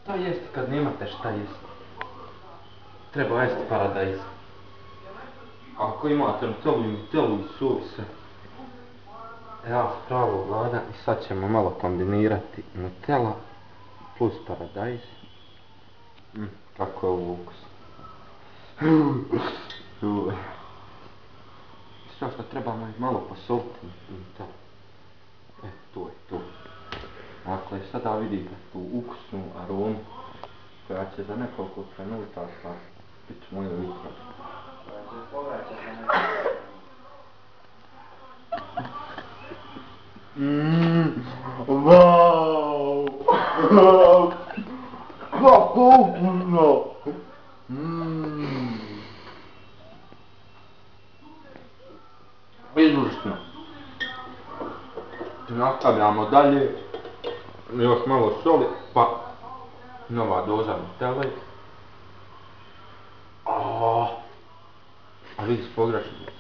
Šta jesti kad nemate šta jesti? Treba jesti paradajz. Ako imate Nutellu i su sve. Ja pravo gladan i sad ćemo malo kombinirati Nutella plus paradajz. Kako je ovo ukus. Sve što trebamo je malo posoliti Nutella. To je to. Dakle, sada vidite tu ukusnu aromu koja će za nekoliko trenutaka biti moje utrati. Koja će povraćati za nekoliko. Wow! Kako ukusno! Izvrsno. Nastavljamo dalje. Još malo soli, pa nova doza Nutelle. A vidi s pogrešnice.